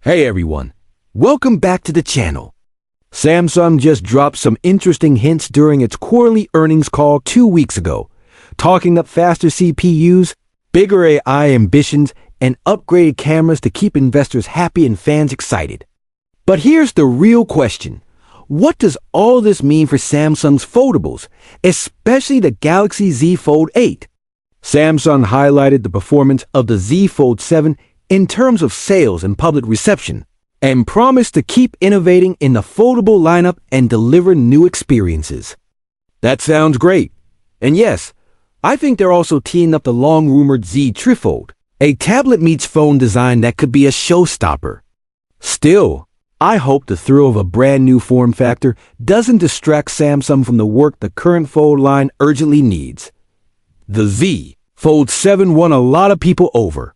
Hey everyone, welcome back to the channel. Samsung just dropped some interesting hints during its quarterly earnings call 2 weeks ago, talking up faster CPUs, bigger AI ambitions, and upgraded cameras to keep investors happy and fans excited. But here's the real question. What does all this mean for Samsung's foldables, especially the Galaxy Z Fold 8? Samsung highlighted the performance of the Z Fold 7 in terms of sales and public reception, and promised to keep innovating in the foldable lineup and deliver new experiences. That sounds great. And yes, I think they're also teeing up the long-rumored Z Trifold, a tablet meets phone design that could be a showstopper. Still, I hope the thrill of a brand new form factor doesn't distract Samsung from the work the current Fold line urgently needs. The Z Fold 7 won a lot of people over.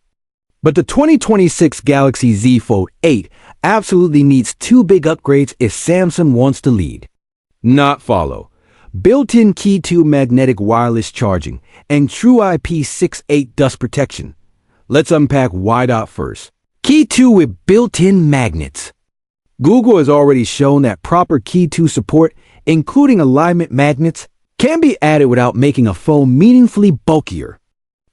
But the 2026 Galaxy Z Fold 8 absolutely needs two big upgrades if Samsung wants to lead. Not follow. Built-in Key 2 magnetic wireless charging and true IP68 dust protection. Let's unpack why first. Key 2 with built-in magnets. Google has already shown that proper Key 2 support, including alignment magnets, can be added without making a phone meaningfully bulkier.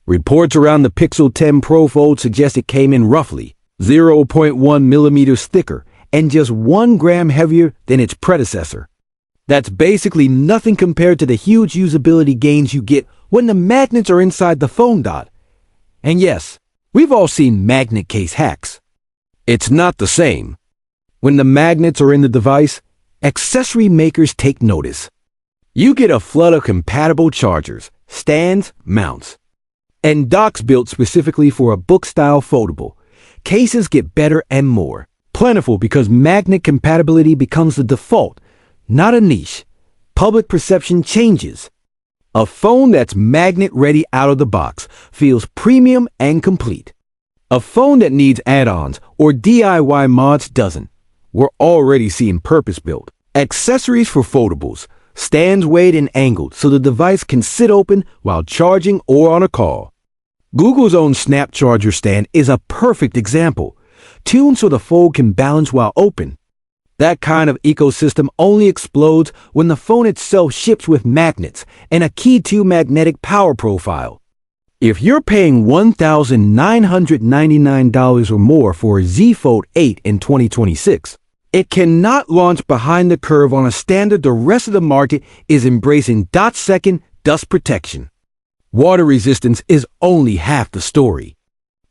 Reports around the Pixel 10 Pro Fold suggest it came in roughly 0.1 millimeters thicker and just 1 gram heavier than its predecessor. That's basically nothing compared to the huge usability gains you get when the magnets are inside the phone dot. And yes, we've all seen magnet case hacks. It's not the same. When the magnets are in the device, accessory makers take notice. You get a flood of compatible chargers, stands, mounts, and docks built specifically for a book-style foldable. Cases get better and more plentiful because magnet compatibility becomes the default, not a niche. Public perception changes. A phone that's magnet-ready out of the box feels premium and complete. A phone that needs add-ons or DIY mods doesn't. We're already seeing purpose-built accessories for foldables, stands weighed and angled so the device can sit open while charging or on a call. Google's own Snap Charger stand is a perfect example, tuned so the Fold can balance while open. That kind of ecosystem only explodes when the phone itself ships with magnets and a Key 2 magnetic power profile. If you're paying $1,999 or more for a Z Fold 8 in 2026, it cannot launch behind the curve on a standard the rest of the market is embracing. Second, dust protection. Water resistance is only half the story.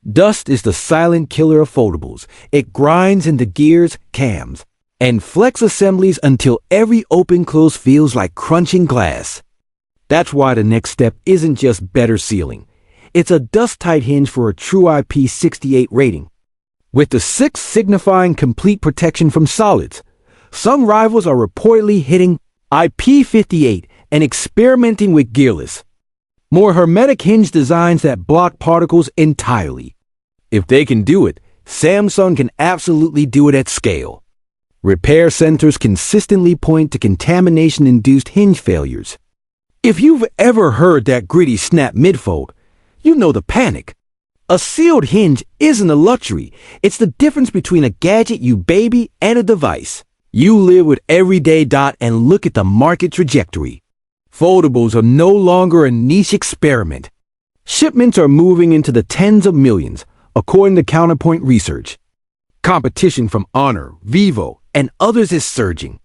Dust is the silent killer of foldables. It grinds into gears, cams, and flex assemblies until every open-close feels like crunching glass. That's why the next step isn't just better sealing. It's a dust-tight hinge for a true IP68 rating, with the 6 signifying complete protection from solids. Some rivals are reportedly hitting IP58 and experimenting with gearless, more hermetic hinge designs that block particles entirely. If they can do it, Samsung can absolutely do it at scale. Repair centers consistently point to contamination-induced hinge failures. If you've ever heard that gritty snap mid-fold, you know the panic. A sealed hinge isn't a luxury. It's the difference between a gadget you baby and a device you live with every day. And look at the market trajectory. Foldables are no longer a niche experiment. Shipments are moving into the tens of millions, according to Counterpoint Research. Competition from Honor, Vivo, and others is surging.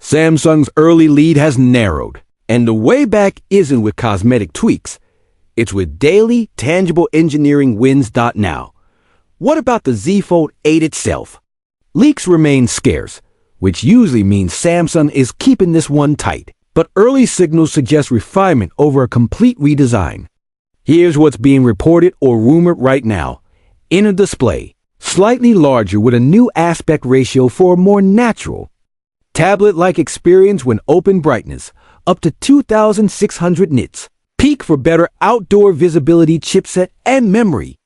Samsung's early lead has narrowed, and the way back isn't with cosmetic tweaks. It's with daily, tangible engineering wins. Now, what about the Z Fold 8 itself? Leaks remain scarce, which usually means Samsung is keeping this one tight. But early signals suggest refinement over a complete redesign. Here's what's being reported or rumored right now. Inner display, slightly larger with a new aspect ratio for a more natural, tablet-like experience when open brightness, up to 2,600 nits. Peak for better outdoor visibility chipset and memory.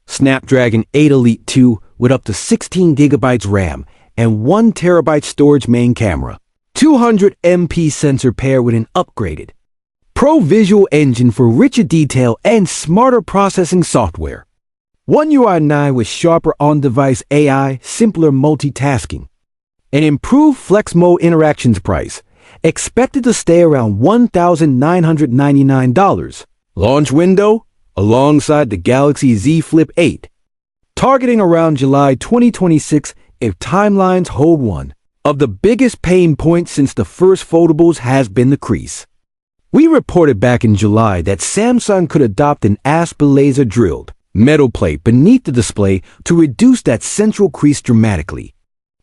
Snapdragon 8 Elite 2 with up to 16 gigabytes RAM and 1 terabyte storage main camera. 200 MP sensor pair with an upgraded Pro visual engine for richer detail and smarter processing software. One UI 9 with sharper on-device AI, simpler multitasking. An improved Flex Mode interactions price, expected to stay around $1,999. Launch window, alongside the Galaxy Z Flip 8. Targeting around July 2026 if timelines hold. One of the biggest pain points since the first foldables has been the crease. We reported back in July that Samsung could adopt an ASP laser drilled metal plate beneath the display to reduce that central crease dramatically.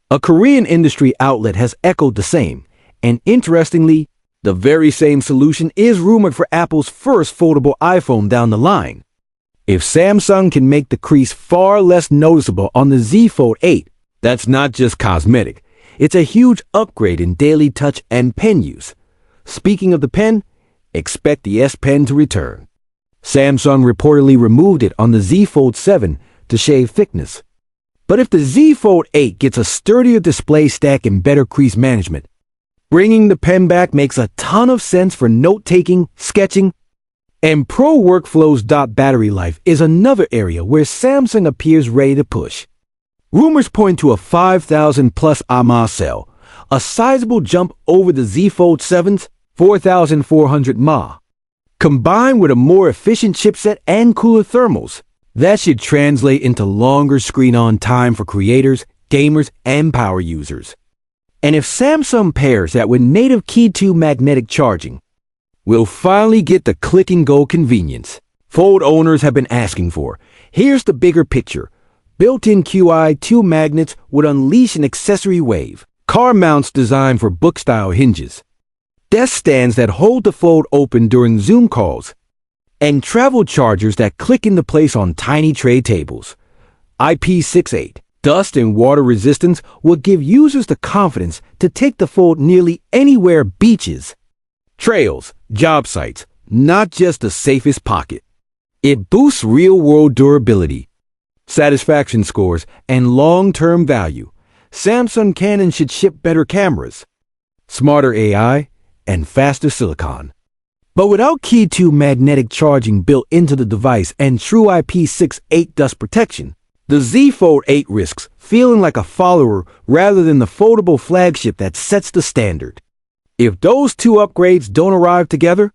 A Korean industry outlet has echoed the same, and interestingly, the very same solution is rumored for Apple's first foldable iPhone down the line. If Samsung can make the crease far less noticeable on the Z Fold 8, that's not just cosmetic. It's a huge upgrade in daily touch and pen use. Speaking of the pen, expect the S Pen to return. Samsung reportedly removed it on the Z Fold 7 to shave thickness. But if the Z Fold 8 gets a sturdier display stack and better crease management, bringing the pen back makes a ton of sense for note-taking, sketching, and pro workflows. Battery life is another area where Samsung appears ready to push. Rumors point to a 5,000 plus mAh cell, a sizable jump over the Z Fold 7's 4,400 mAh. Combined with a more efficient chipset and cooler thermals, that should translate into longer screen-on time for creators, gamers, and power users. And if Samsung pairs that with native Key 2 magnetic charging, we'll finally get the click-and-go convenience Fold owners have been asking for. Here's the bigger picture. Built-in QI2 magnets would unleash an accessory wave. Car mounts designed for book-style hinges. Desk stands that hold the Fold open during Zoom calls. And travel chargers that click into place on tiny tray tables. IP68, dust and water resistance will give users the confidence to take the Fold nearly anywhere. Beaches, trails, job sites, not just the safest pocket. It boosts real-world durability, satisfaction scores, and long-term value. Samsung Canon should ship better cameras, smarter AI, and faster silicon. But without Key 2 magnetic charging built into the device and true IP68 dust protection, the Z Fold 8 risks feeling like a follower rather than the foldable flagship that sets the standard. If those two upgrades don't arrive together,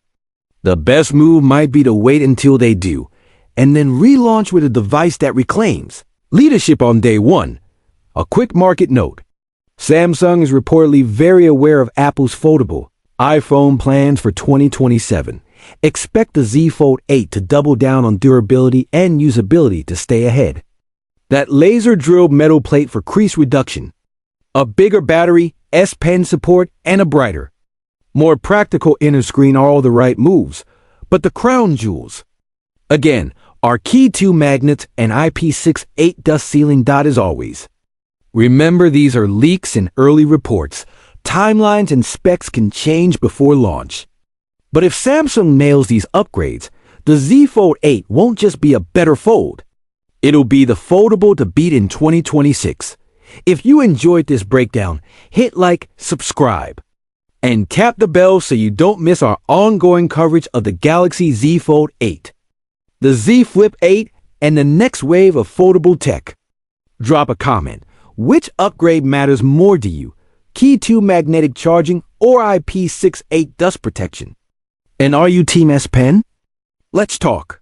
the best move might be to wait until they do, and then relaunch with a device that reclaims leadership on day one. A quick market note. Samsung is reportedly very aware of Apple's foldable iPhone plans for 2027. Expect the Z Fold 8 to double down on durability and usability to stay ahead. That laser-drilled metal plate for crease reduction, a bigger battery, S Pen support, and a brighter, more practical inner screen are all the right moves, but the crown jewels, again, are Key 2 magnets and IP68 dust sealing. As always, remember these are leaks and early reports. Timelines and specs can change before launch. But if Samsung nails these upgrades, the Z Fold 8 won't just be a better fold. It'll be the foldable to beat in 2026. If you enjoyed this breakdown, hit like, subscribe, and tap the bell so you don't miss our ongoing coverage of the Galaxy Z Fold 8, the Z Flip 8, and the next wave of foldable tech. Drop a comment. Which upgrade matters more to you? Key 2 magnetic charging or IP68 dust protection? And are you Team S Pen? Let's talk.